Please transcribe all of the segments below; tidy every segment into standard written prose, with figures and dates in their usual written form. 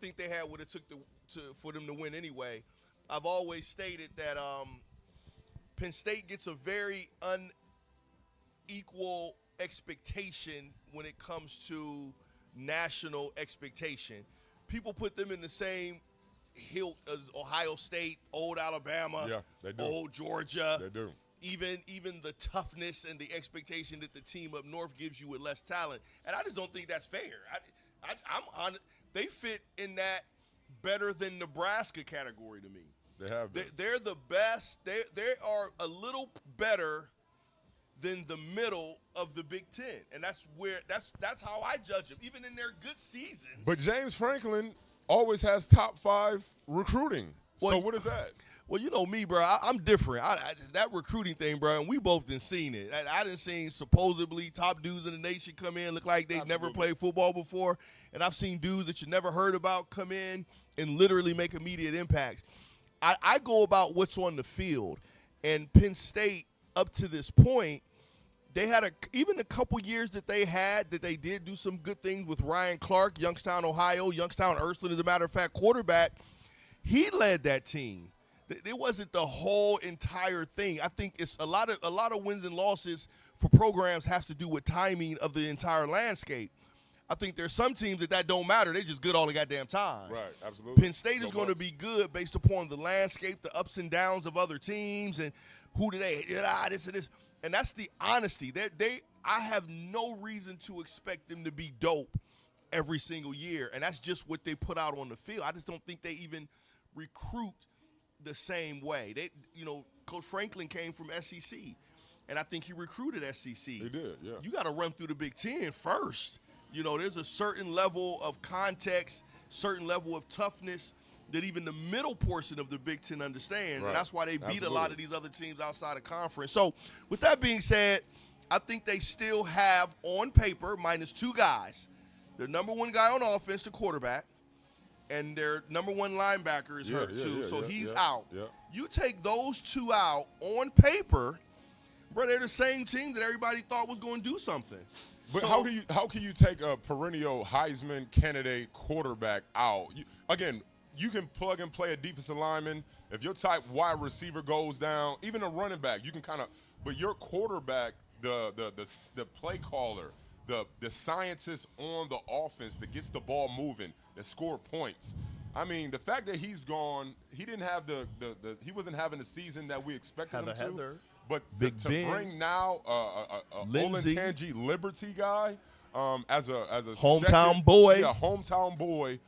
think they had what it took for them to win anyway. I've always stated that Penn State gets a very unequal expectation when it comes to national expectation. People put them in the same hilt as Ohio State, old Alabama, Yeah, they do. old Georgia. They do. Even the toughness and the expectation that the team up north gives you with less talent. And I just don't think that's fair. I'm on. They fit in that better than Nebraska category to me. They have been. They're the best. They are a little better than the middle of the Big Ten, and that's how I judge them, even in their good seasons. But James Franklin always has top 5 recruiting. Well, so what is that? Well, you know me, bro. I'm different. That recruiting thing, bro, and we both done seen it. I done seen supposedly top dudes in the nation come in, look like they've never played football before, and I've seen dudes that you never heard about come in and literally make immediate impacts. I go about what's on the field, and Penn State, up to this point, they had even a couple years that they did do some good things with Ryan Clark, Youngstown, Ohio, Youngstown Ursuline, as a matter of fact, quarterback. He led that team. It wasn't the whole entire thing. I think it's a lot of wins and losses for programs has to do with timing of the entire landscape. I think there's some teams that don't matter. They just good all the goddamn time. Right, absolutely. Penn State is going to be good based upon the landscape, the ups and downs of other teams, and who do they this and this. And that's the honesty. I have no reason to expect them to be dope every single year, and that's just what they put out on the field. I just don't think they even recruit the same way. Coach Franklin came from SEC, and I think he recruited SEC. He did, yeah. You got to run through the Big Ten first. There's a certain level of context, certain level of toughness that even the middle portion of the Big Ten understands, right. And that's why they beat Absolutely. a lot of these other teams outside of conference. So, with that being said, I think they still have, on paper, minus 2 guys. Their number 1 guy on offense, the quarterback, and their number 1 linebacker is hurt too, so he's out. Yeah. You take those 2 out on paper, bro, they're the same team that everybody thought was going to do something. But So- how can you take a perennial Heisman candidate quarterback out? You can plug and play a defensive lineman. If your type wide receiver goes down, even a running back, you can kind of. But your quarterback, the play caller, the scientist on the offense that gets the ball moving, that score points. I mean, the fact that he's gone, he didn't have he wasn't having the season that we expected him to. Heather. But Big to Ben. bring now a Lindsey. Olentangy Liberty guy as a Hometown boy. Yeah, hometown boy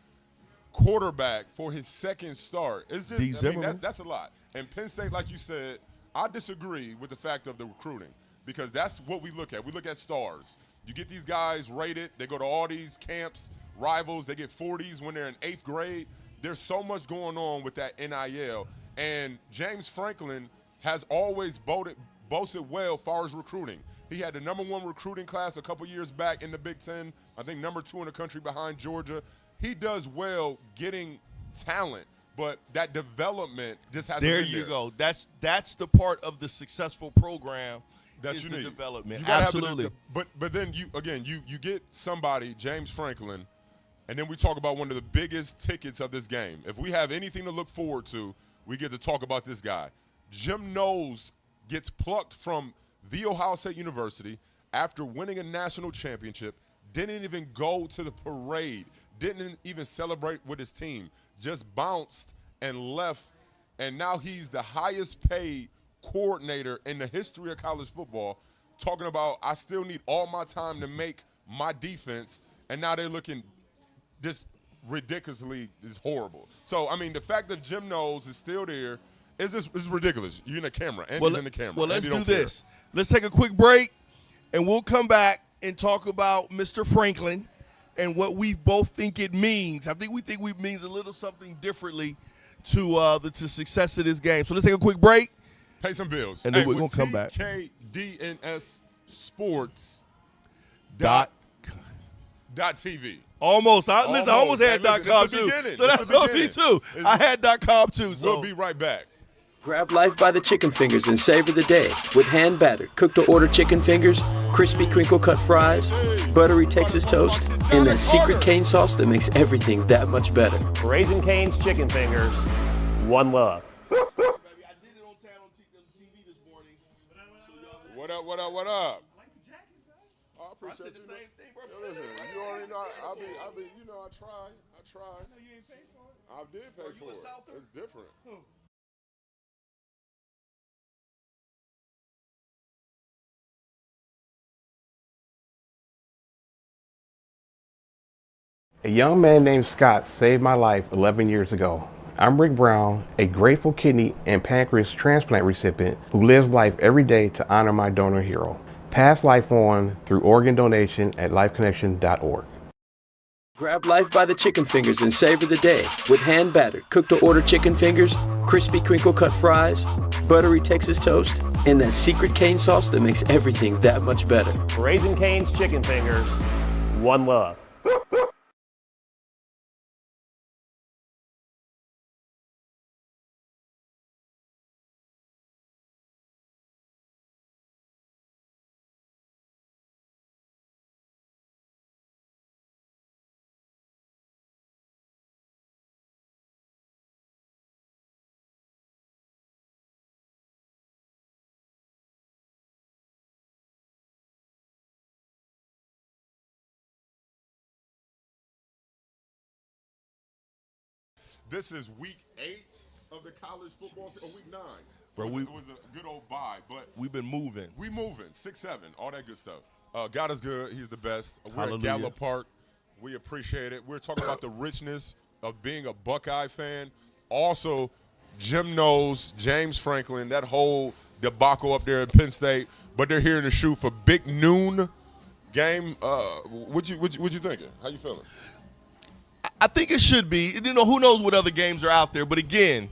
quarterback for his second start. It's just that's a lot. And Penn State, like you said, I disagree with the fact of the recruiting because that's what we look at. We look at stars. You get these guys rated. They go to all these camps, rivals. They get 40s when they're in 8th grade. There's so much going on with that NIL. And James Franklin has always boasted well as far as recruiting. He had the number 1 recruiting class a couple years back in the Big Ten. I think number 2 in the country behind Georgia. He does well getting talent, but that development just hasn't There been you there. go. That's the part of the successful program. That's is you the need. development. You gotta have Absolutely. but then you get somebody, James Franklin, and then we talk about one of the biggest tickets of this game. If we have anything to look forward to, we get to talk about this guy. Jim Knowles gets plucked from The Ohio State University after winning a national championship, didn't even go to the parade, didn't even celebrate with his team, just bounced and left, and now he's the highest paid coordinator in the history of college football, talking about I still need all my time to make my defense, and now they're looking this ridiculously is horrible. So, I mean, the fact that Jim Knowles is still there is ridiculous. You're in the camera. Andy's in the camera. Well, let's Andy do don't care. this. Let's take a quick break, and we'll come back and talk about Mr. Franklin and what we both think it means. I think we think it means a little something differently to the success of this game. So let's take a quick break. Pay some bills. And then we're going to come back. TKDNS Sports .TV. Almost. I almost had Hey, listen, .com it's the too. beginning. So It's that's the on me beginning. too. I had .com too. So. We'll be right back. Grab life by the chicken fingers and savor the day with hand-battered, cooked-to-order chicken fingers, crispy crinkle-cut fries, buttery Texas toast, and that secret cane sauce that makes everything that much better. Raising Cane's Chicken Fingers, one love. What up, what up, what up? I appreciate said the same thing, bro. Listen, you already know, I try. I know you ain't paid for it. I did pay for it. It's different. A young man named Scott saved my life 11 years ago. I'm Rick Brown, a grateful kidney and pancreas transplant recipient who lives life every day to honor my donor hero. Pass life on through organ donation at lifeconnection.org. Grab life by the chicken fingers and savor the day with hand-battered, cooked-to-order chicken fingers, crispy crinkle-cut fries, buttery Texas toast, and that secret cane sauce that makes everything that much better. Raising Cane's Chicken Fingers, one love. This is week 8 of the college football season, or week 9. Bro, it was a good old bye, but We've been moving. we moving. 6-7, all that good stuff. God is good. He's the best. We're Hallelujah. at Gallup Park. We appreciate it. We're talking about the richness of being a Buckeye fan. Also, Jim knows James Franklin, that whole debacle up there at Penn State. But they're here in the shoe for big noon game. What you thinking? How you feeling? I think it should be. You know, who knows what other games are out there. But again,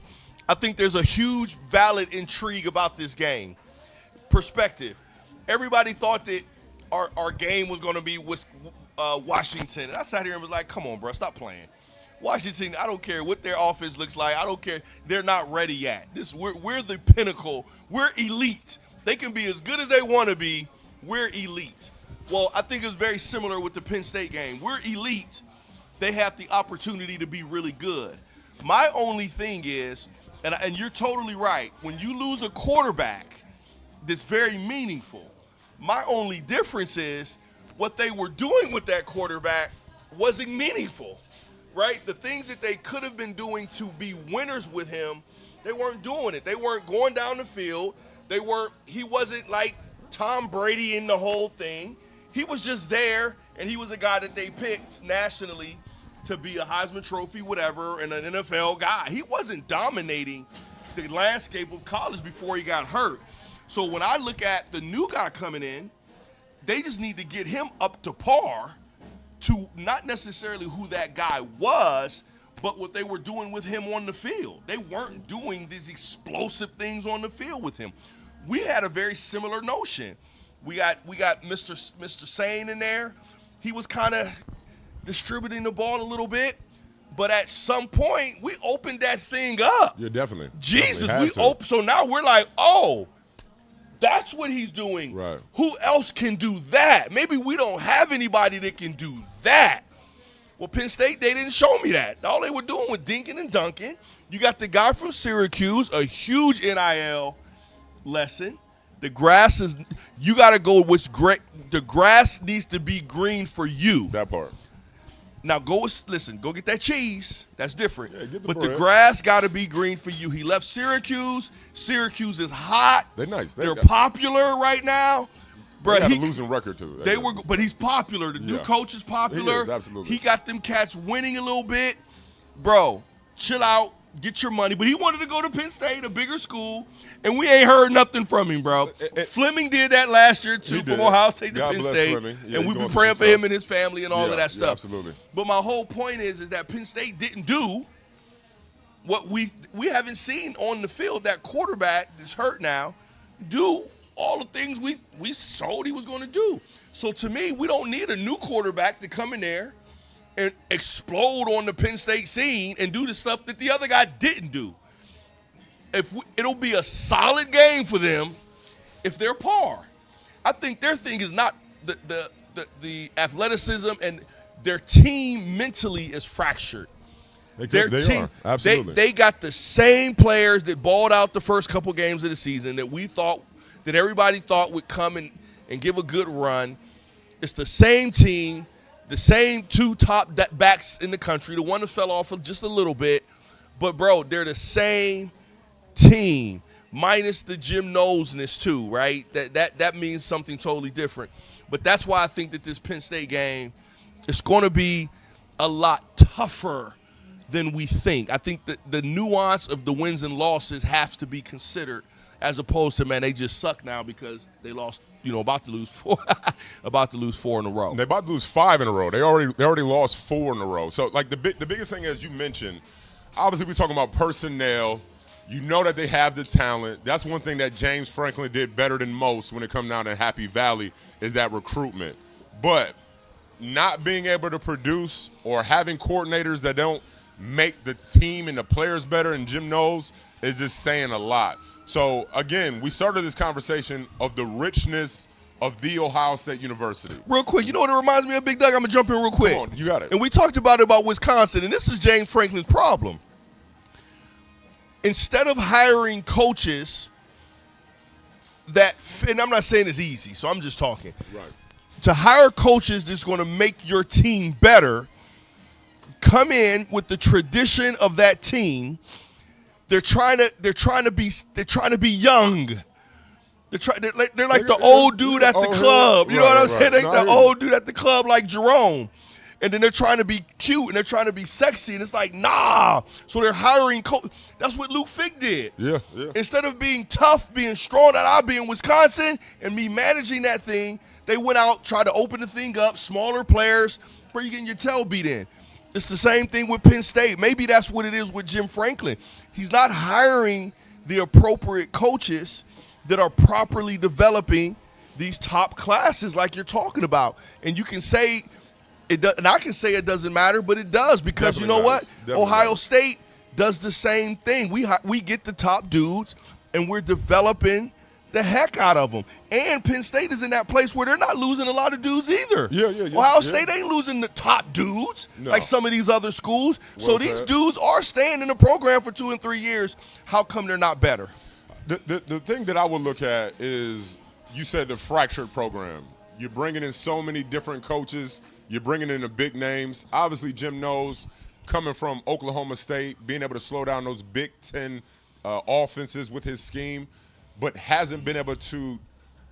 I think there's a huge, valid intrigue about this game. Perspective. Everybody thought that our game was going to be with Washington. And I sat here and was like, come on, bro, stop playing. Washington, I don't care what their offense looks like. I don't care. They're not ready yet. We're the pinnacle. We're elite. They can be as good as they want to be. We're elite. Well, I think it's very similar with the Penn State game. We're elite. They have the opportunity to be really good. My only thing is, and you're totally right, when you lose a quarterback that's very meaningful, my only difference is what they were doing with that quarterback wasn't meaningful, right? The things that they could have been doing to be winners with him, they weren't doing it. They weren't going down the field. He wasn't like Tom Brady in the whole thing. He was just there, and he was a guy that they picked nationally to be a Heisman Trophy, whatever, and an NFL guy. He wasn't dominating the landscape of college before he got hurt. So when I look at the new guy coming in, they just need to get him up to par to not necessarily who that guy was, but what they were doing with him on the field. They weren't doing these explosive things on the field with him. We had a very similar notion. We got Mr. Sane in there. He was kind of distributing the ball a little bit, but at some point we opened that thing up. Yeah, definitely. Jesus, we open. So now we're like, oh, that's what he's doing. Right. Who else can do that? Maybe we don't have anybody that can do that. Well, Penn State, they didn't show me that. All they were doing was dinking and dunking. You got the guy from Syracuse, a huge NIL lesson. The grass is, you got to go with great. The grass needs to be green for you. That part. Now go get that cheese. That's different. Yeah, get the but bread. the grass got to be green for you. He left Syracuse. Syracuse is hot. They're nice. They're popular right now. They Bruh, got a losing record too. But he's popular. The new coach is popular. He is, absolutely. He got them cats winning a little bit. Bro, chill out. Get your money. But he wanted to go to Penn State, a bigger school, and we ain't heard nothing from him, bro. Fleming did that last year, too, from Ohio State to God Penn bless State. Fleming. Yeah, and he's we've been going praying through for some him and his family and all of that stuff. Yeah, absolutely. But my whole point is that Penn State didn't do what we haven't seen on the field. That quarterback that's hurt now do all the things we sold he was going to do. So to me, we don't need a new quarterback to come in there and explode on the Penn State scene and do the stuff that the other guy didn't do. It'll be a solid game for them if they're par. I think their thing is not the athleticism, and their team mentally is fractured. They are. Absolutely. They got the same players that balled out the first couple games of the season that everybody thought would come and give a good run. It's the same team, the same two top backs in the country. The one that fell off just a little bit. But, bro, they're the same team, minus the Jim Knowles-ness too, right? That means something totally different. But that's why I think that this Penn State game is going to be a lot tougher than we think. I think that the nuance of the wins and losses has to be considered, as opposed to, man, they just suck now because they lost, about to lose 4 in a row. They're about to lose 5 in a row. They already lost 4 in a row. So, like, the biggest thing, as you mentioned, obviously we're talking about personnel. You know that they have the talent. That's one thing that James Franklin did better than most when it comes down to Happy Valley is that recruitment. But not being able to produce or having coordinators that don't make the team and the players better, and Jim Knowles is just saying a lot. So, again, we started this conversation of the richness of The Ohio State University. Real quick, you know what it reminds me of, Big Doug? I'm going to jump in real quick. Come on, you got it. And we talked about Wisconsin, and this is James Franklin's problem. Instead of hiring coaches and I'm not saying it's easy, so I'm just talking. Right. To hire coaches that's going to make your team better, come in with the tradition of that team. They're trying to be young. They're like the old dude at the club. You know what I'm saying? They're the old dude at the club like Jerome. And then they're trying to be cute and they're trying to be sexy, and it's like, nah. So they're hiring coach. That's what Luke Fick did. Yeah. Instead of being tough, being strong, that I'll be in Wisconsin and me managing that thing, they went out, tried to open the thing up, smaller players, where you're getting your tail beat in. It's the same thing with Penn State. Maybe that's what it is with Jim Franklin. He's not hiring the appropriate coaches that are properly developing these top classes like you're talking about. And you can say it does, and I can say it doesn't matter, but it does, because Definitely you know matters. what? Definitely Ohio matters. State does the same thing. We get the top dudes, and we're developing the heck out of them. And Penn State is in that place where they're not losing a lot of dudes either. Yeah. Ohio State ain't losing the top dudes like some of these other schools. Well so these said. dudes are staying in the program for 2 and 3 years. How come they're not better? The thing that I would look at is, you said the fractured program. You're bringing in so many different coaches. You're bringing in the big names. Obviously, Jim Knowles, coming from Oklahoma State, being able to slow down those Big Ten offenses with his scheme, but hasn't been able to,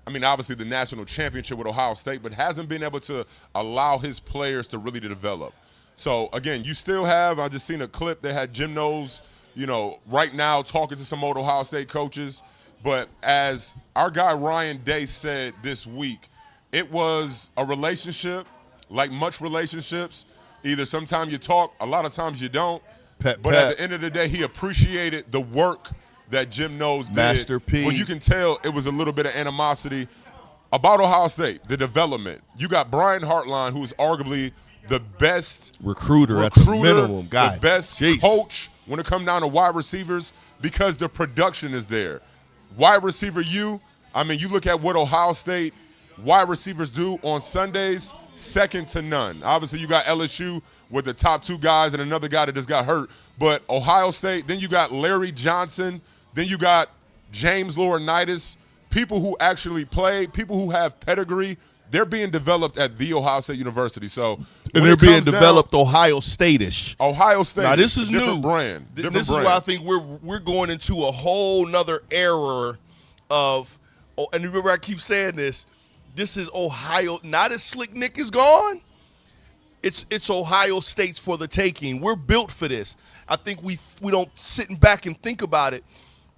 obviously the national championship with Ohio State, but hasn't been able to allow his players to really develop. So, again, you still have, I just seen a clip that had Jim Knowles, right now talking to some old Ohio State coaches. But as our guy Ryan Day said this week, it was a relationship, like much relationships. Either sometimes you talk, a lot of times you don't. But at the end of the day, he appreciated the work that Jim Knowles did. Master P. Well, you can tell it was a little bit of animosity about Ohio State, the development. You got Brian Hartline, who is arguably the best recruiter at the minimum, the best coach when it comes down to wide receivers, because the production is there. Wide receiver you look at what Ohio State wide receivers do on Sundays, second to none. Obviously, you got LSU with the top 2 guys and another guy that just got hurt. But Ohio State, then you got Larry Johnson, then you got James Laurinaitis, people who actually play, people who have pedigree. They're being developed at The Ohio State University. So, and they're being developed Ohio State-ish. Ohio State. Now, this is different new. Brand. This is why I think we're going into a whole nother era of, and remember I keep saying this is Ohio, not as Slick Nick is gone. It's Ohio State's for the taking. We're built for this. I think we don't sitting back and think about it.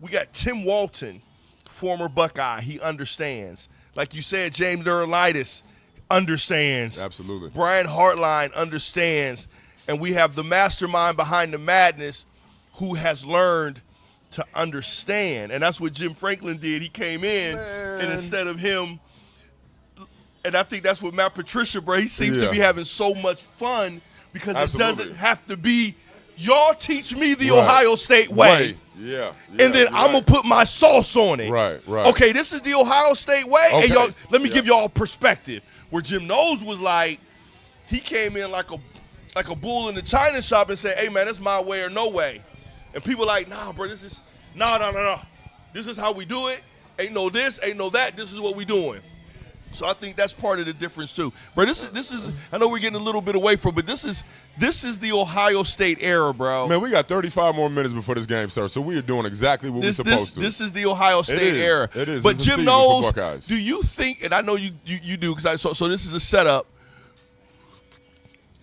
We got Tim Walton, former Buckeye. He understands. Like you said, James Laurinaitis understands. Absolutely. Brian Hartline understands. And we have the mastermind behind the madness who has learned to understand. And that's what Jim Franklin did. He came in, and instead of him, and I think that's what Matt Patricia, bro, he seems to be having so much fun because it doesn't have to be, y'all teach me the Ohio State way. Yeah. And then I'm going to put my sauce on it. Right. Okay, this is the Ohio State way. Okay. And y'all, let me give y'all perspective. Where Jim Knowles was like, he came in like a bull in the china shop and said, hey, man, it's my way or no way. And people like, nah, bro, this is, no. This is how we do it. Ain't no this, ain't no that. This is what we doing. So I think that's part of the difference too. Bro, this is. I know we're getting a little bit away from, but this is the Ohio State era, bro. Man, we got 35 more minutes before this game starts, so we are doing exactly what we're supposed to. This is the Ohio State era. It is. But It's a Jim season for Knowles, Buckeyes. do you think? And I know you do because so this is a setup.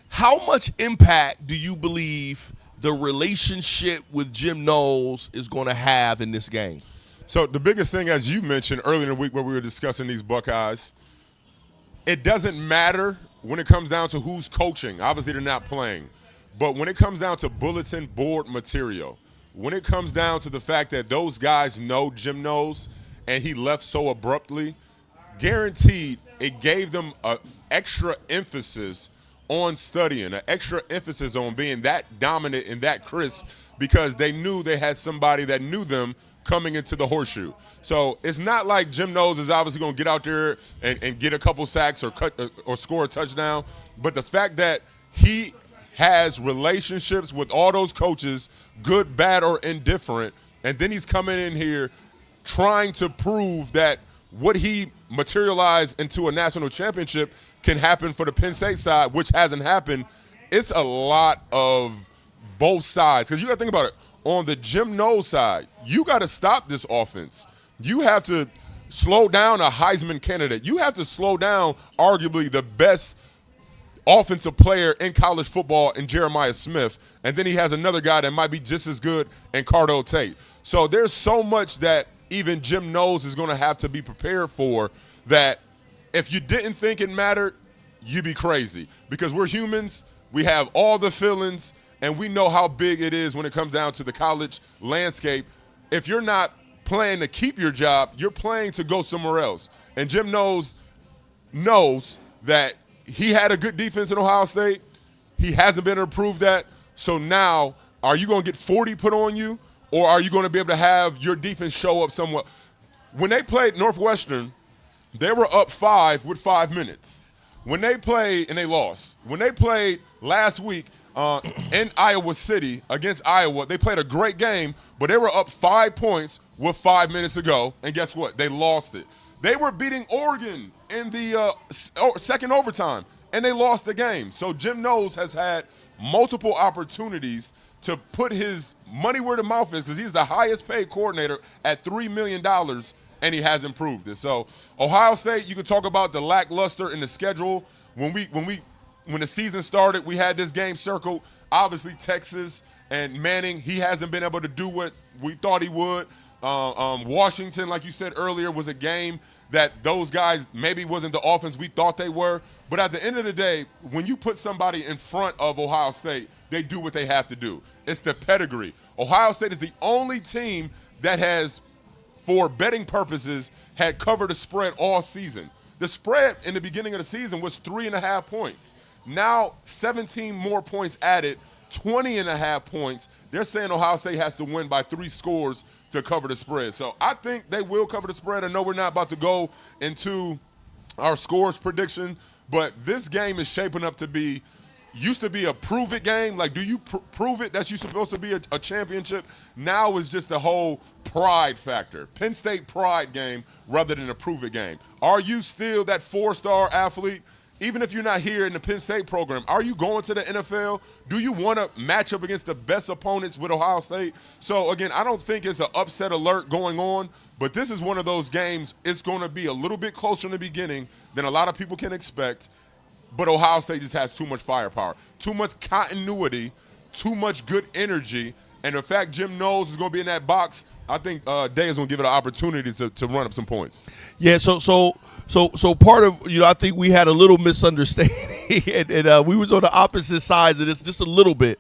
How much impact do you believe the relationship with Jim Knowles is going to have in this game? So the biggest thing, as you mentioned earlier in the week where we were discussing these Buckeyes, it doesn't matter when it comes down to who's coaching. Obviously, they're not playing. But when it comes down to bulletin board material, when it comes down to the fact that those guys know Jim Knowles and he left so abruptly, guaranteed it gave them an extra emphasis on studying, an extra emphasis on being that dominant and that crisp because they knew they had somebody that knew them coming into the horseshoe. So it's not like Jim Knowles is obviously going to get out there and get a couple sacks or score a touchdown. But the fact that he has relationships with all those coaches, good, bad, or indifferent, and then he's coming in here trying to prove that what he materialized into a national championship can happen for the Penn State side, which hasn't happened. It's a lot of both sides. Because you got to think about it. On the Jim Knowles side, you got to stop this offense. You have to slow down a Heisman candidate. You have to slow down arguably the best offensive player in college football in Jeremiah Smith. And then he has another guy that might be just as good in Cardell Tate. So there's so much that even Jim Knowles is going to have to be prepared for that if you didn't think it mattered, you'd be crazy. Because we're humans. We have all the feelings. And we know how big it is when it comes down to the college landscape. If you're not playing to keep your job, you're playing to go somewhere else. And Jim Knowles knows that he had a good defense in Ohio State. He hasn't been able to prove that. So now, are you going to get 40 put on you, or are you going to be able to have your defense show up somewhat? When they played Northwestern, they were up 5 with 5 minutes. When they played, and they lost. When they played last week, in Iowa City against Iowa, they played a great game, but they were up 5 points with 5 minutes to go, and guess what? They lost it. They were beating Oregon in the second overtime, and they lost the game. So Jim Knowles has had multiple opportunities to put his money where the mouth is because he's the highest paid coordinator at $3 million, and he hasn't proved it. So Ohio State, you can talk about the lackluster in the schedule. When the season started, we had this game circled. Obviously, Texas and Manning, he hasn't been able to do what we thought he would. Washington, like you said earlier, was a game that those guys maybe wasn't the offense we thought they were. But at the end of the day, when you put somebody in front of Ohio State, they do what they have to do. It's the pedigree. Ohio State is the only team that has, for betting purposes, had covered the spread all season. The spread in the beginning of the season was 3.5 points. Now 17 more points added, 20.5 points. They're saying Ohio State has to win by 3 scores to cover the spread. So I think they will cover the spread. I know we're not about to go into our scores prediction, but this game is shaping up to be, used to be a prove-it game. Like, do you prove it that you're supposed to be a championship? Now it's just a whole pride factor. Penn State pride game rather than a prove-it game. Are you still that 4-star athlete? Even if you're not here in the Penn State program, are you going to the NFL? Do you want to match up against the best opponents with Ohio State? So, again, I don't think it's an upset alert going on, but this is one of those games. It's going to be a little bit closer in the beginning than a lot of people can expect, but Ohio State just has too much firepower, too much continuity, too much good energy, and the fact Jim Knowles is going to be in that box, I think Day is going to give it an opportunity to run up some points. Yeah, so part of, I think we had a little misunderstanding, and we was on the opposite sides of this just a little bit.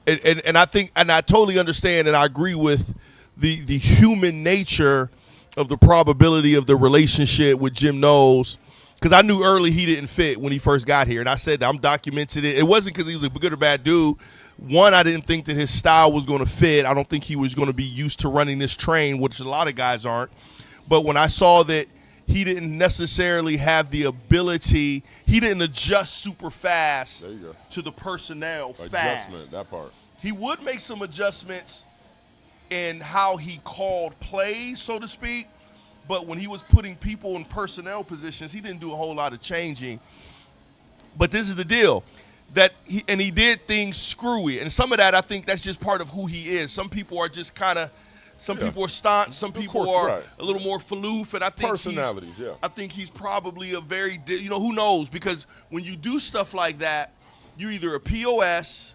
And I think, and I totally understand, and I agree with the human nature of the probability of the relationship with Jim Knowles, because I knew early he didn't fit when he first got here, and I said I'm documented it. It wasn't because he was a good or bad dude, One, I didn't think that his style was going to fit. I don't think he was going to be used to running this train, which a lot of guys aren't. But when I saw that he didn't necessarily have the ability, he didn't adjust super fast to the personnel fast. Adjustment, that part. He would make some adjustments in how he called plays, so to speak. But when he was putting people in personnel positions, he didn't do a whole lot of changing. But this is the deal. He did things screwy. And some of that, I think that's just part of who he is. Some people are just kind of, people are staunch. Some people are a little more faloof. And I think personalities, I think he's probably a very, who knows? Because when you do stuff like that, you're either a POS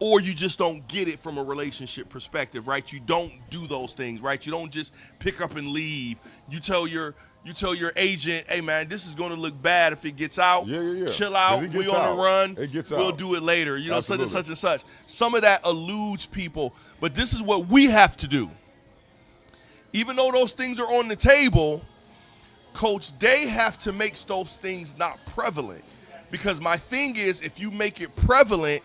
or you just don't get it from a relationship perspective, right? You don't do those things, right? You don't just pick up and leave. You tell your agent, hey, man, this is going to look bad if it gets out. Yeah. Chill out. We on the run. It gets we'll out. do it later. Absolutely. Such and such. Some of that eludes people. But this is what we have to do. Even though those things are on the table, Coach, they have to make those things not prevalent. Because my thing is, if you make it prevalent,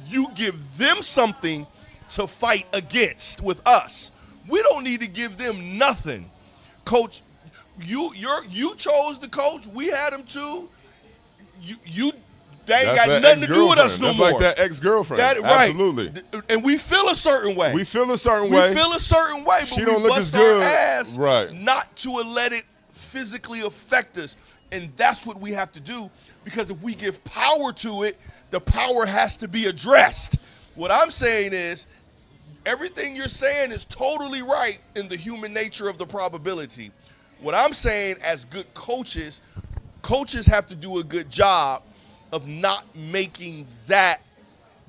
you give them something to fight against with us. We don't need to give them nothing. Coach, you chose the coach. We had him too. They ain't got nothing to do with us no more. That's like that ex-girlfriend. Right. Absolutely. And we feel a certain way. We feel a certain way. But she we don't look bust as good. our ass right. not to let it physically affect us. And that's what we have to do, because if we give power to it, the power has to be addressed. What I'm saying is, everything you're saying is totally right in the human nature of the probability. What I'm saying, as good coaches have to do a good job of not making that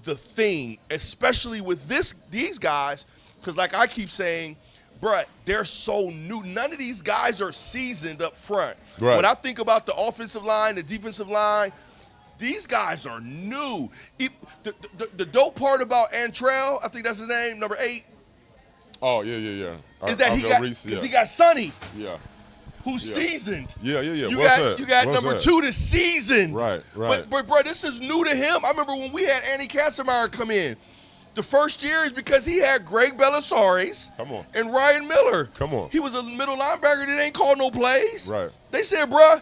the thing, especially with these guys, because like I keep saying, bruh, they're so new. None of these guys are seasoned up front. Right. When I think about the offensive line, the defensive line, these guys are new. The dope part about Antrell, I think that's his name, number 8. Oh, yeah. Is that he got Sonny. Yeah. Who's seasoned. Yeah. You got number 2 that's seasoned. Right. But bro, this is new to him. I remember when we had Andy Kassemeyer come in. The first year is because he had Greg Belisarius and Ryan Miller. Come on. He was a middle linebacker that ain't called no plays. Right. They said, bro,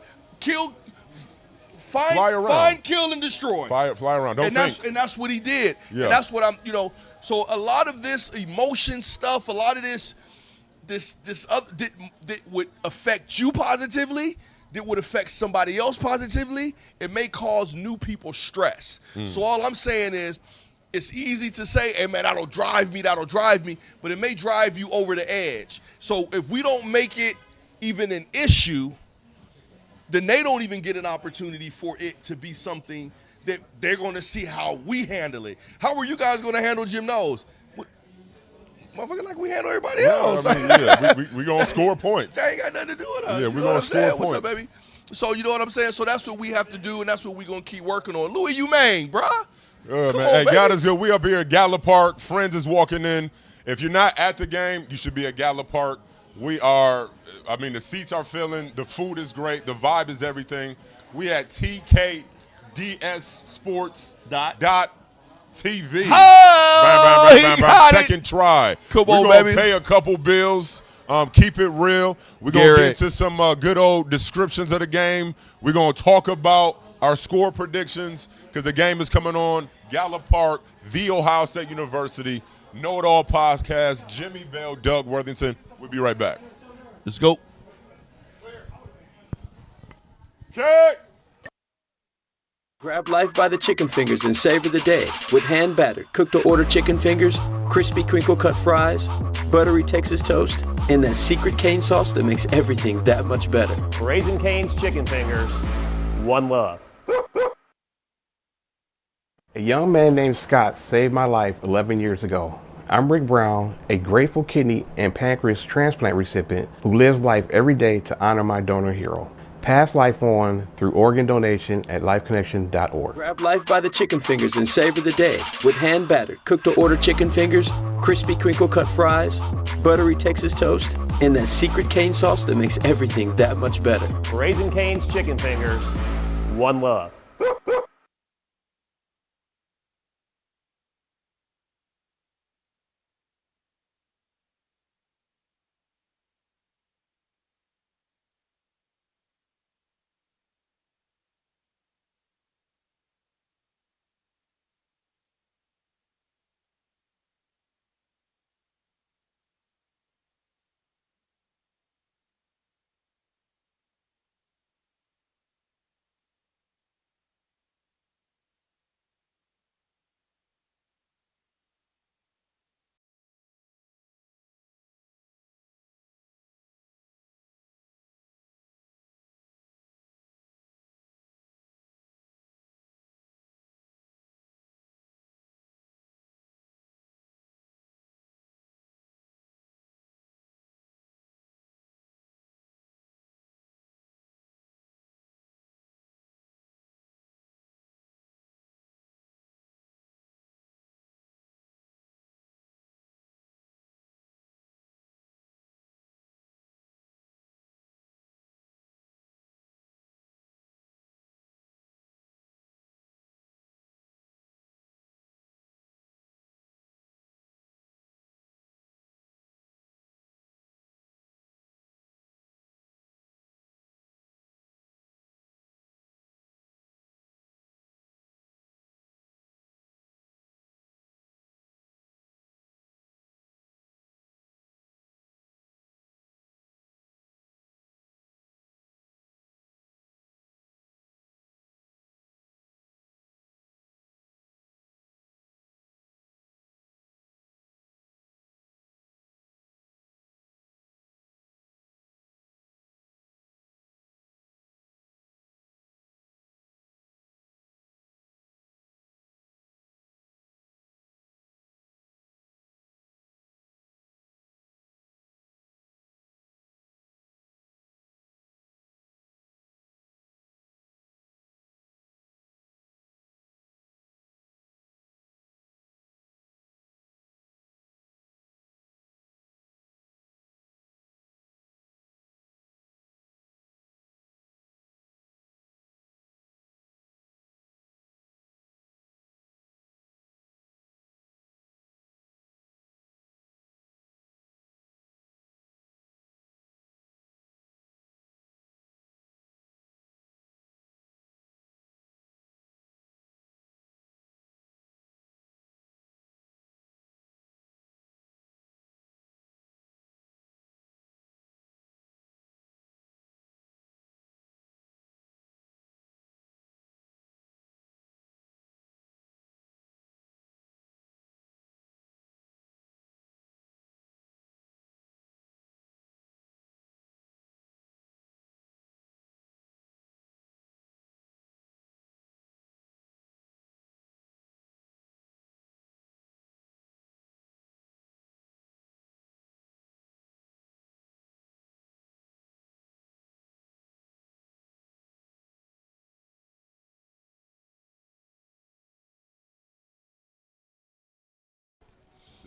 find, kill, and destroy. Fly around. Don't think. And that's what he did. Yeah. And that's what so a lot of this emotion stuff, a lot of this other that would affect you positively, that would affect somebody else positively, it may cause new people stress. So all I'm saying is, it's easy to say, hey, man, that'll drive me, but it may drive you over the edge. So if we don't make it even an issue, then they don't even get an opportunity for it to be something that they're going to see how we handle it. How are you guys going to handle Jim Knowles? Motherfucker, like we handle everybody else. I mean, we going to score points. That ain't got nothing to do with us. Yeah, we're going to score points. What's up, baby? So you know what I'm saying? So that's what we have to do, and that's what we're going to keep working on. Louis Umaine, bruh. Man. Hey, God is good. We up here at Gallup Park. Friends is walking in. If you're not at the game, you should be at Gallup Park. We are, the seats are filling. The food is great. The vibe is everything. We at TKDSsports.TV. Oh, Second try. Come We're on, gonna baby. pay a couple bills. Keep it real. We're going to get into some good old descriptions of the game. We're going to talk about our score predictions because the game is coming on. Gallup Park, The Ohio State University, Know It All Podcast, Jimmie Bell, Doug Worthington. We'll be right back. Let's go. Okay. Grab life by the chicken fingers and savor the day with hand-battered, cooked-to-order chicken fingers, crispy crinkle-cut fries, buttery Texas toast, and that secret cane sauce that makes everything that much better. Raising Cane's Chicken Fingers, one love. A young man named Scott saved my life 11 years ago. I'm Rick Brown, a grateful kidney and pancreas transplant recipient who lives life every day to honor my donor hero. Pass life on through organ donation at lifeconnection.org. Grab life by the chicken fingers and savor the day with hand-battered, cooked-to-order chicken fingers, crispy crinkle-cut fries, buttery Texas toast, and that secret cane sauce that makes everything that much better. Raising Cane's Chicken Fingers, one love.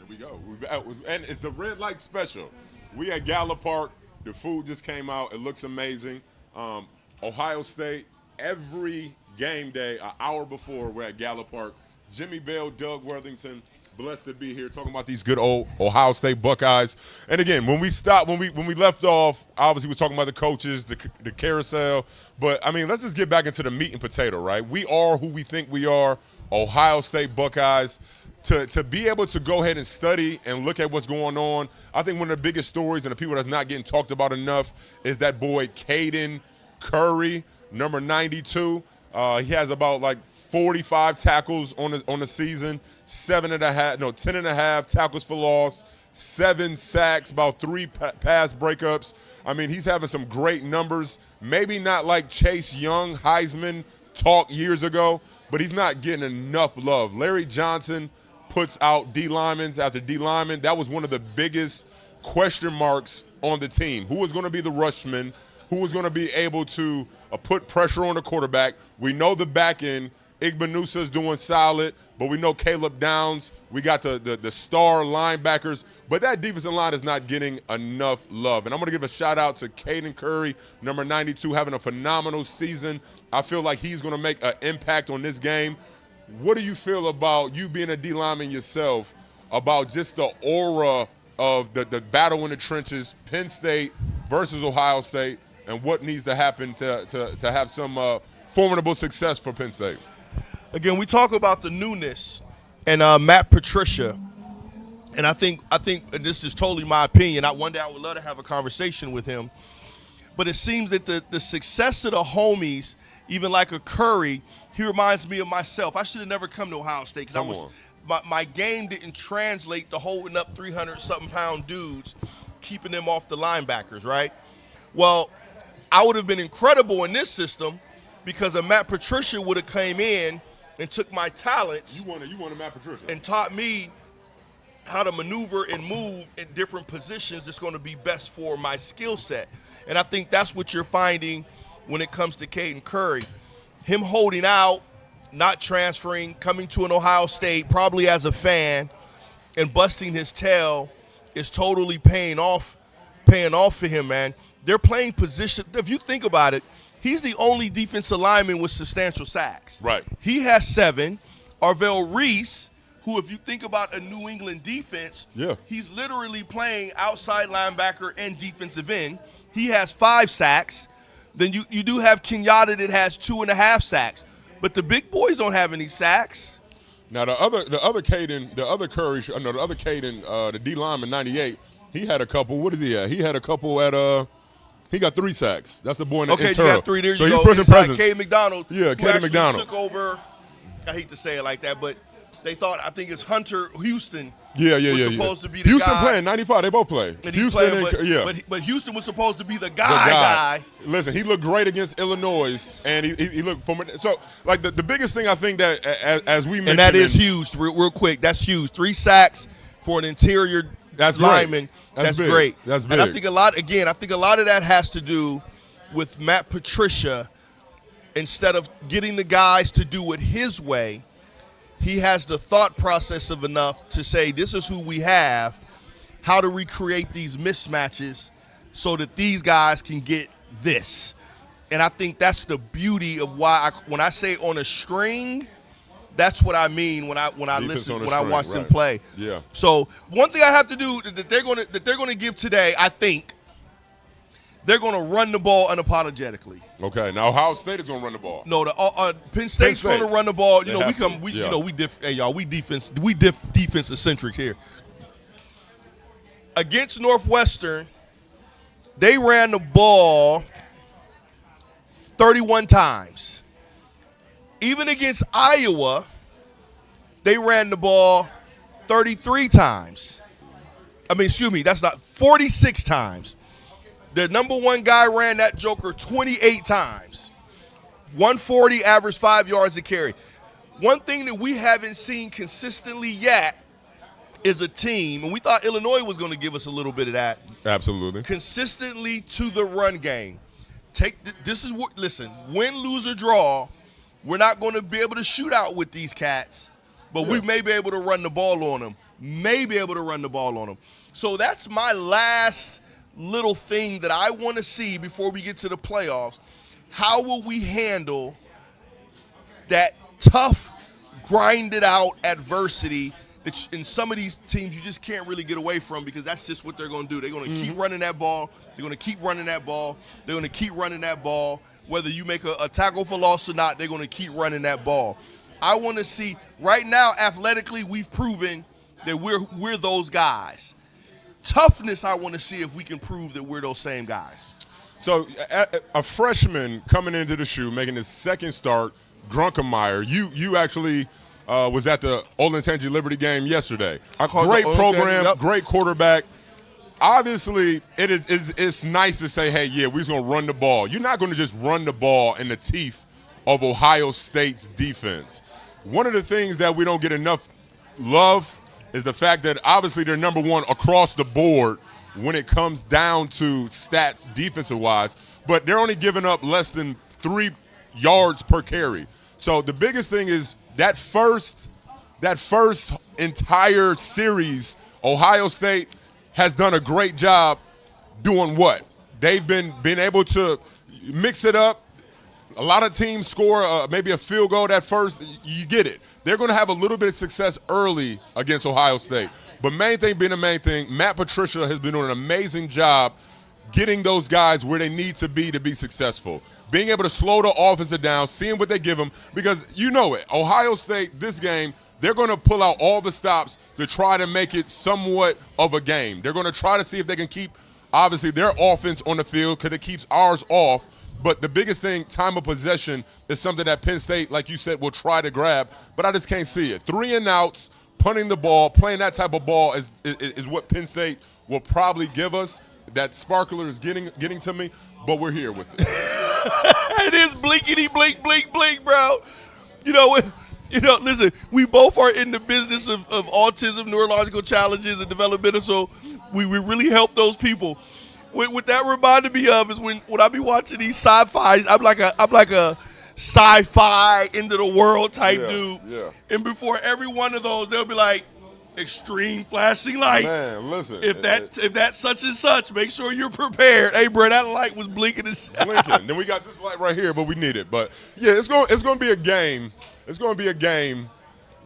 we go. And it's the red light special. We at Gallup Park. The food just came out. It looks amazing. Ohio State, every game day, an hour before, we're at Gallup Park. Jimmie Bell, Doug Worthington, blessed to be here talking about these good old Ohio State Buckeyes. And again, when we left off, obviously we're talking about the coaches, the carousel. But, I mean, let's just get back into the meat and potato, right? We are who we think we are, Ohio State Buckeyes. To be able to go ahead and study and look at what's going on, I think one of the biggest stories and the people that's not getting talked about enough is that boy Caden Curry, number 92. He has about like 45 tackles on the season, 10 and a half tackles for loss, 7 sacks, about 3 pass breakups. I mean, he's having some great numbers. Maybe not like Chase Young, Heisman talk years ago, but he's not getting enough love. Larry Johnson puts out D linemen after D linemen. That was one of the biggest question marks on the team. Who was going to be the rushman? Who was going to be able to put pressure on the quarterback? We know the back end. Igbenusa's doing solid, but we know Caleb Downs. We got the star linebackers, but that defensive line is not getting enough love. And I'm going to give a shout-out to Caden Curry, number 92, having a phenomenal season. I feel like he's going to make an impact on this game. What do you feel about you being a D lineman yourself, about just the aura of the battle in the trenches, Penn State versus Ohio State, and what needs to happen to have some formidable success for Penn State? Again, we talk about the newness and Matt Patricia, and I think and this is totally my opinion. One day I would love to have a conversation with him, but it seems that the success of the homies, even like a Curry, he reminds me of myself. I should have never come to Ohio State because my game didn't translate to holding up 300-something pound dudes, keeping them off the linebackers, right? Well, I would have been incredible in this system because a Matt Patricia would have came in and took my talents. You wanted Matt Patricia. And taught me how to maneuver and move in different positions that's going to be best for my skill set. And I think that's what you're finding when it comes to Caden Curry. Him holding out, not transferring, coming to an Ohio State, probably as a fan, and busting his tail is totally paying off for him, man. They're playing position. If you think about it, he's the only defensive lineman with substantial sacks. Right. He has 7. Arvell Reese, who, if you think about a New England defense, he's literally playing outside linebacker and defensive end. He has 5 sacks. Then you do have Kenyatta that has 2.5 sacks. But the big boys don't have any sacks. Now the other Caden, the D lineman 98, he had a couple. What did he have? He had a couple at he got 3 sacks. That's the boy in the internal. Okay, you got 3. There so you go. Presence. Caden McDonald. Yeah, Caden McDonald took over. I hate to say it like that, but they thought, I think it's Hunter Houston. Was supposed to be the Houston guy. playing 95. They both play. And Houston playing, but Houston was supposed to be the guy. Listen, he looked great against Illinois, and he looked formidable. So, like the biggest thing I think that as we mentioned, and that is huge. Real quick, that's huge. 3 sacks for an interior lineman. That's great. That's big. And I think a lot of that has to do with Matt Patricia. Instead of getting the guys to do it his way, he has the thought process of enough to say, this is who we have, how to recreate these mismatches so that these guys can get this. And I think that's the beauty of why when I say on a string, that's what I mean when I watch them play. Yeah. So one thing I have to do that they're going to give today, I think, they're going to run the ball unapologetically. Okay, now Ohio State is going to run the ball. No, Penn State's going to run the ball. We defense eccentric here. Against Northwestern, they ran the ball 31 times. Even against Iowa, they ran the ball 33 times. That's not 46 times. The number 1 guy ran that joker 28 times. 140, average 5 yards a carry. One thing that we haven't seen consistently yet is a team, and we thought Illinois was going to give us a little bit of that. Absolutely. Consistently to the run game. Listen, win, lose, or draw, we're not going to be able to shoot out with these cats. but we may be able to run the ball on them. So that's my last little thing that I want to see before we get to the playoffs. How will we handle that tough, grinded out adversity that in some of these teams you just can't really get away from, because that's just what they're going to do. They're going to keep running that ball. They're going to keep running that ball. They're going to keep running that ball. Whether you make a tackle for loss or not, they're going to keep running that ball. I want to see, right now, athletically, we've proven that we're those guys. Toughness, I want to see if we can prove that we're those same guys. So a freshman coming into the shoe, making his second start, Grunkemeyer, you actually was at the Olentangy Liberty game yesterday. Great program, yep. Great quarterback. Obviously, it's nice to say, hey, yeah, we're just going to run the ball. You're not going to just run the ball in the teeth of Ohio State's defense. One of the things that we don't get enough love is the fact that obviously they're number one across the board when it comes down to stats defensive-wise, but they're only giving up less than 3 yards per carry. So the biggest thing is that first entire series, Ohio State has done a great job doing what? They've been able to mix it up. A lot of teams score maybe a field goal at first. You get it. They're going to have a little bit of success early against Ohio State. But main thing being the main thing, Matt Patricia has been doing an amazing job getting those guys where they need to be successful. Being able to slow the offensive down, seeing what they give them, because you know it. Ohio State, this game, they're going to pull out all the stops to try to make it somewhat of a game. They're going to try to see if they can keep, obviously, their offense on the field because it keeps ours off. But the biggest thing, time of possession, is something that Penn State, like you said, will try to grab. But I just can't see it. 3 and outs, punting the ball, playing that type of ball is what Penn State will probably give us. That sparkler is getting to me, but we're here with it. It is blinkety blink, blink, blink, bro. Listen, we both are in the business of autism, neurological challenges, and developmental, so we really help those people. What that reminded me of is when I be watching these sci-fi, I'm like a sci-fi end of the world type dude. Yeah. And before every one of those, they'll be like, extreme flashing lights. Man, listen. If that's such and such, make sure you're prepared. Hey, bro, that light was blinking. Blinking. Then we got this light right here, but we need it. But yeah, it's going to be a game. It's going to be a game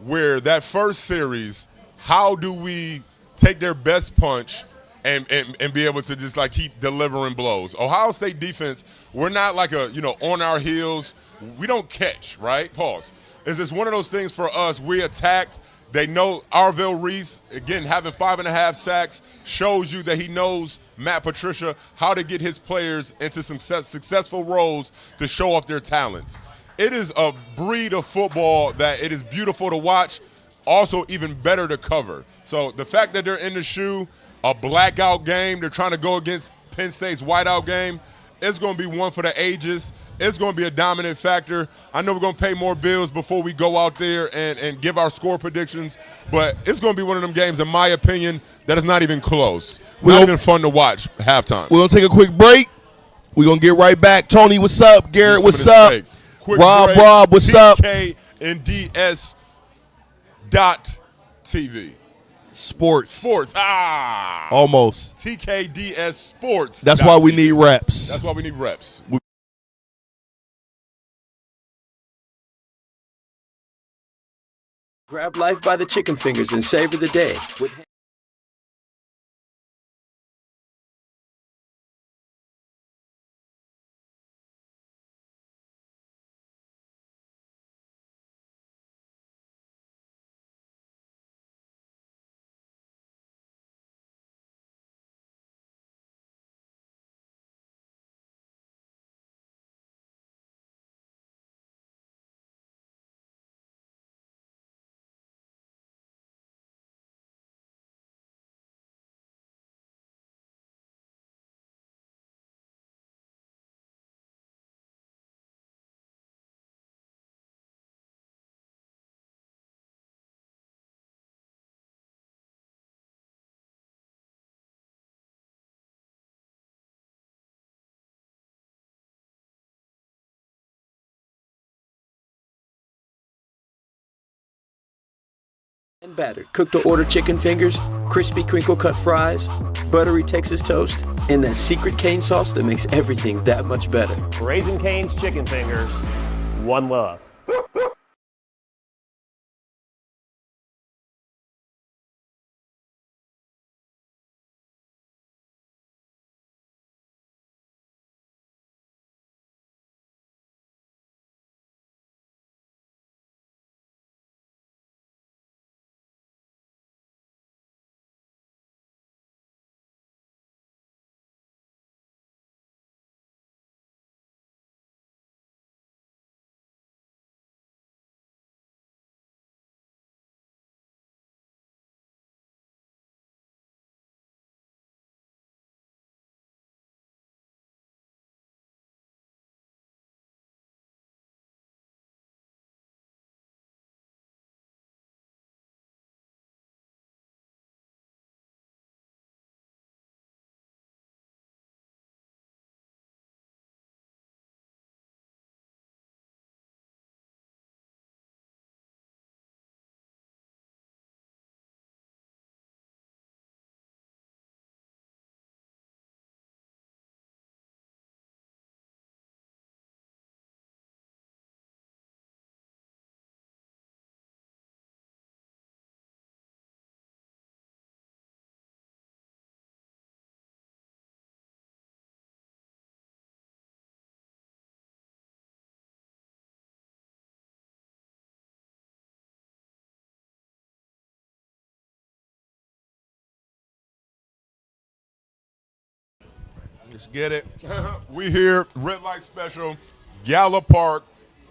where that first series, how do we take their best punch and be able to just like keep delivering blows? Ohio State defense, we're not like on our heels. We don't catch, right? Pause. It's just one of those things for us. We attacked. They know Arvell Reese, again, having 5.5 sacks shows you that he knows Matt Patricia, how to get his players into some successful roles to show off their talents. It is a breed of football that it is beautiful to watch, also even better to cover. So the fact that they're in the shoe, a blackout game, they're trying to go against Penn State's whiteout game, it's going to be one for the ages. It's going to be a dominant factor. I know we're going to pay more bills before we go out there and give our score predictions, but it's going to be one of them games, in my opinion, that is not even close. Not even fun to watch halftime. We're going to take a quick break. We're going to get right back. Tony, what's up? Garrett, what's up? Rob, what's up? TK and DS .TV. Sports. Almost. TKDS Sports. That's why we need reps. That's why we need reps. Grab life by the chicken fingers and savor the day with And battered, cooked-to-order chicken fingers, crispy crinkle-cut fries, buttery Texas toast, and that secret cane sauce that makes everything that much better. Raising Cane's Chicken Fingers, one love. Let's get it. We here, Red Light Special, Gallup Park,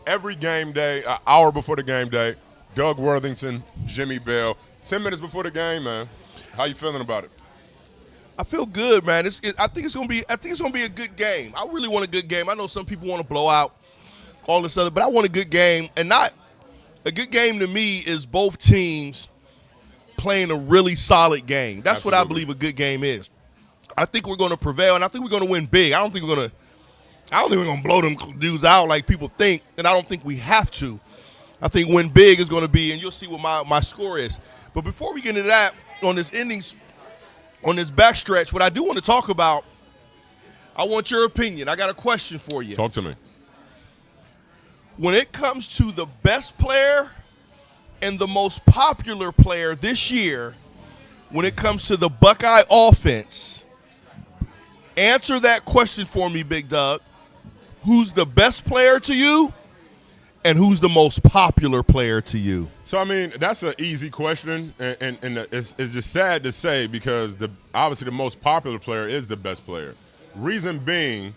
every game day, an hour before the game day. Doug Worthington, Jimmie Bell. 10 minutes before the game, man. How you feeling about it? I feel good, man. I think it's gonna be a good game. I really want a good game. I know some people want to blow out all this other, but I want a good game. And not a good game to me is both teams playing a really solid game. That's Absolutely. what I believe a good game is. I think we're going to prevail, and I think we're going to win big. I don't think we're going to blow them dudes out like people think, and I don't think we have to. I think win big is going to be, and you'll see what my score is. But before we get into that, on this backstretch, what I do want to talk about, I want your opinion. I got a question for you. Talk to me. When it comes to the best player and the most popular player this year, when it comes to the Buckeye offense, answer that question for me, Big Doug. Who's the best player to you, and who's the most popular player to you? So, I mean, that's an easy question, and it's just sad to say because obviously the most popular player is the best player. Reason being,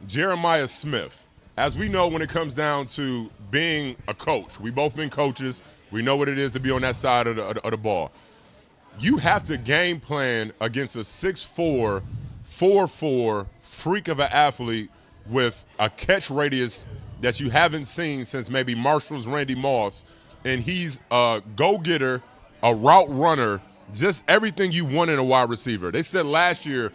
Jeremiah Smith. As we know, when it comes down to being a coach, we both been coaches. We know what it is to be on that side of the ball. You have to game plan against a 6'4", 4'4", freak of an athlete with a catch radius that you haven't seen since maybe Marshall's Randy Moss. And he's a go-getter, a route runner, just everything you want in a wide receiver. They said last year,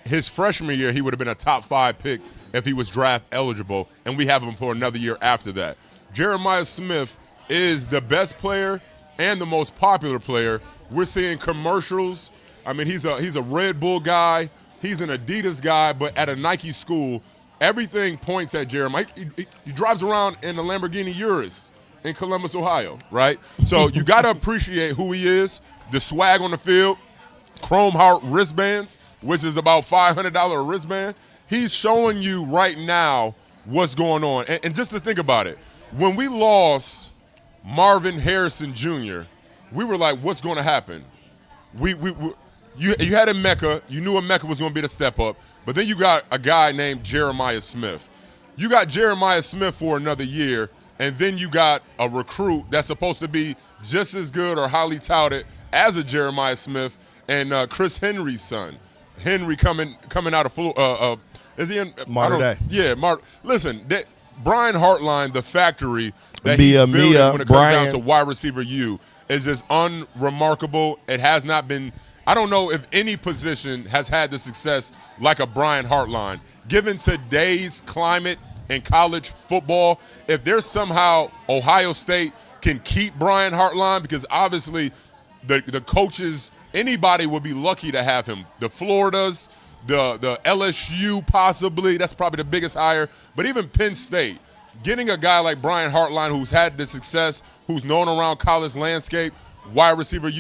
his freshman year, he would have been a top 5 pick if he was draft eligible, and we have him for another year after that. Jeremiah Smith is the best player and the most popular player. We're seeing commercials. I mean, he's a Red Bull guy. He's an Adidas guy, but at a Nike school, everything points at Jeremiah. He drives around in a Lamborghini Urus in Columbus, Ohio, right? So you got to appreciate who he is, the swag on the field, Chrome Heart wristbands, which is about $500 a wristband. He's showing you right now what's going on. And just to think about it, when we lost Marvin Harrison Jr., we were like, what's going to happen? You had Emeka. You knew Emeka was going to be the step up. But then you got a guy named Jeremiah Smith. You got Jeremiah Smith for another year, and then you got a recruit that's supposed to be just as good or highly touted as a Jeremiah Smith and Chris Henry's son. Henry coming out of Florida. Is he in Modern Day? Yeah, listen, Brian Hartline, the factory that he's building when it comes down to wide receiver U is just unremarkable. It has not been – I don't know if any position has had the success like a Brian Hartline. Given today's climate in college football, if there's somehow Ohio State can keep Brian Hartline, because obviously the coaches, anybody would be lucky to have him. The Floridas, the LSU possibly, that's probably the biggest hire. But even Penn State, getting a guy like Brian Hartline who's had the success, who's known around college landscape, wide receiver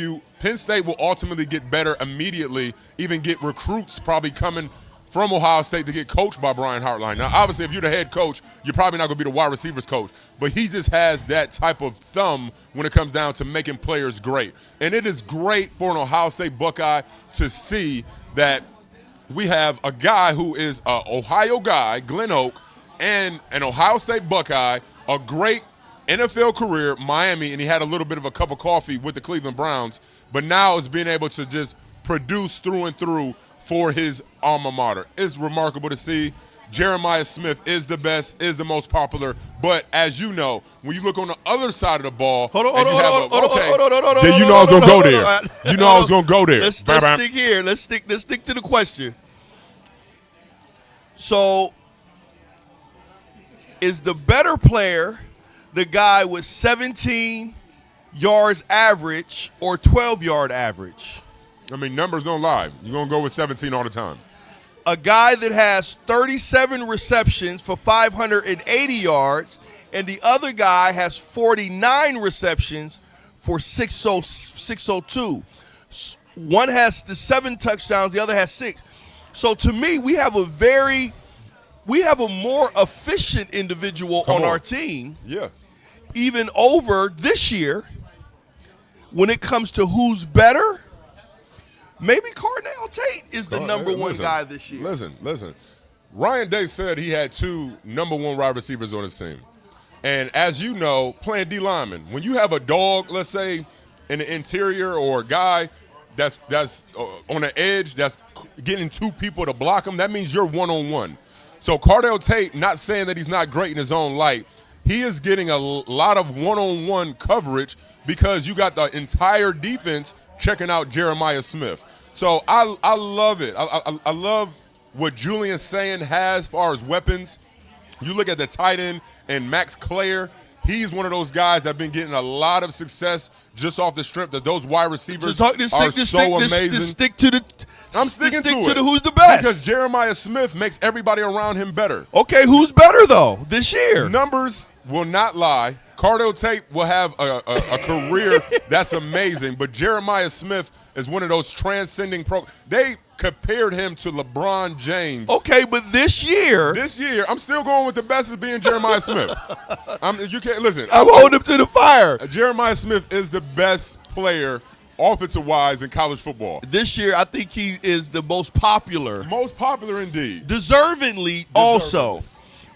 Penn State will ultimately get better immediately, even get recruits probably coming from Ohio State to get coached by Brian Hartline. Now, obviously, if you're the head coach, you're probably not going to be the wide receivers coach, but he just has that type of thumb when it comes down to making players great. And it is great for an Ohio State Buckeye to see that we have a guy who is an Ohio guy, Glen Oak, and an Ohio State Buckeye, a great NFL career, Miami, and he had a little bit of a cup of coffee with the Cleveland Browns, but now is being able to just produce through and through for his alma mater. It's remarkable to see. Jeremiah Smith is the best, is the most popular, but as you know, when you look on the other side of the ball, then you know I was going to go there. You know I was going to go there. Let's stick here. Let's stick to the question. So, is the better player the guy with 17 yards average or 12-yard average? I mean, numbers don't lie. You're going to go with 17 all the time. A guy that has 37 receptions for 580 yards, and the other guy has 49 receptions for 602. One has the 7 touchdowns, the other has 6. So to me, we have a more efficient individual on our team. Yeah. Even over this year, when it comes to who's better, maybe Cornell Tate is the number one guy this year. Listen. Ryan Day said he had 2 number 1 wide receivers on his team. And as you know, playing D lineman, when you have a dog, let's say, in the interior or a guy that's on the edge that's getting 2 people to block him, that means you're one-on-one. So Cardell Tate, not saying that he's not great in his own light, he is getting a lot of one-on-one coverage because you got the entire defense checking out Jeremiah Smith. So I love it. I love what Julian Sayin has as far as weapons. You look at the tight end and Max Clare, he's one of those guys that have been getting a lot of success just off the strength that those wide receivers are so amazing. I'm sticking to the who's the best. Because Jeremiah Smith makes everybody around him better. Okay, who's better, though, this year? Numbers will not lie. Cardell Tate will have a career that's amazing, but Jeremiah Smith is one of those transcending They compared him to LeBron James. Okay, but this year, I'm still going with the best as being Jeremiah Smith. You can't listen. I'm holding him to the fire. Jeremiah Smith is the best player offensive-wise in college football. This year, I think he is the most popular. Most popular indeed. Deservingly also.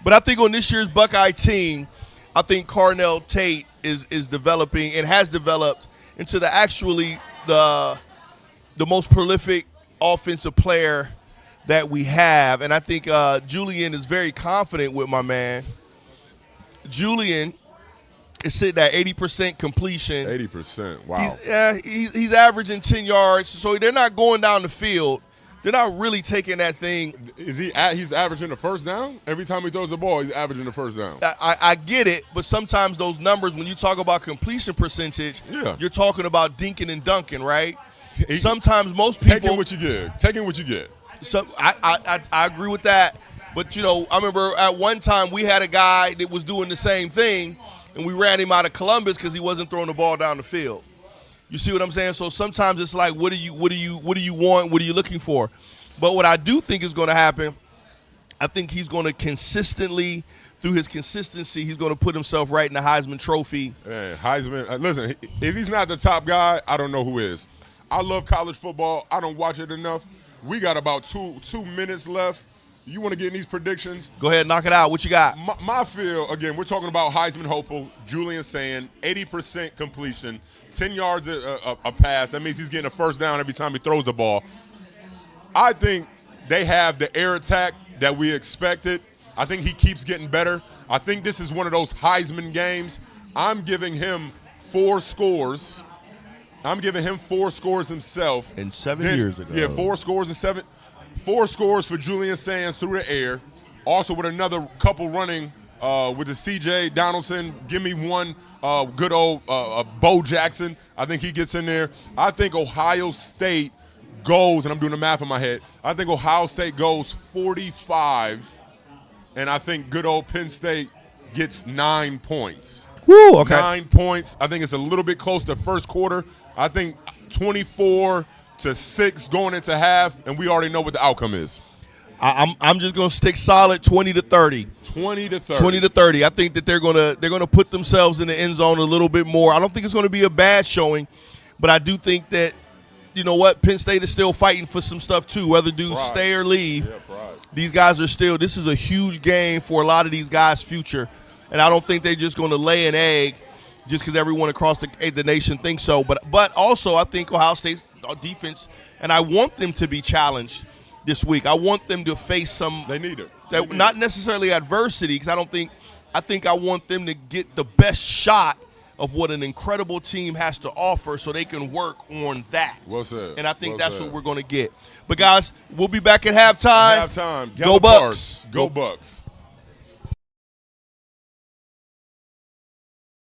But I think on this year's Buckeye team, I think Cornell Tate is developing and has developed into the most prolific offensive player that we have. And I think Julian is very confident with my man. Julian is sitting at 80% completion. 80%, wow. He's averaging 10 yards, so they're not going down the field. They're not really taking that thing. He's averaging the first down? Every time he throws the ball, he's averaging the first down. I get it, but sometimes those numbers, when you talk about completion percentage, you're talking about dinking and dunking, right? Sometimes most people taking what you get. So I agree with that. But I remember at one time we had a guy that was doing the same thing, and we ran him out of Columbus because he wasn't throwing the ball down the field. You see what I'm saying? So sometimes it's like, what do you want? What are you looking for? But what I do think is going to happen, I think he's going to consistently, through his consistency, he's going to put himself right in the Heisman Trophy. Man, Heisman, listen, if he's not the top guy, I don't know who is. I love college football. I don't watch it enough. We got about two minutes left. You want to get in these predictions? Go ahead, knock it out. What you got? My feel, again, we're talking about Heisman hopeful, Julian Sayin, 80% completion, 10 yards a pass. That means he's getting a first down every time he throws the ball. I think they have the air attack that we expected. I think he keeps getting better. I think this is one of those Heisman games. I'm giving him 4 scores. I'm giving him 4 scores himself. And 7 years ago. Yeah, 4 scores and 7. 4 scores for Julian Sayin through the air. Also with another couple running with the C.J. Donaldson. Give me one good old Bo Jackson. I think he gets in there. I think Ohio State goes, and I'm doing the math in my head, I think Ohio State goes 45, and I think good old Penn State gets 9 points. Woo, okay. 9 points. I think it's a little bit close to first quarter. I think 24-6 going into half, and we already know what the outcome is. I'm just gonna stick solid 20-30. 20-30. 20-30. I think that they're gonna put themselves in the end zone a little bit more. I don't think it's gonna be a bad showing, but I do think that, you know what, Penn State is still fighting for some stuff too. Whether dudes stay or leave, these guys are still. This is a huge game for a lot of these guys' future, and I don't think they're just gonna lay an egg just because everyone across the nation thinks so. But also I think Ohio State's defense, and I want them to be challenged this week. I want them to face some. They need it. Not necessarily adversity, because I think I want them to get the best shot of what an incredible team has to offer, so they can work on that. Well said. And I think well that's said. what we're going to get. But guys, we'll be back at halftime. Halftime. Go Bucks. Go Bucks.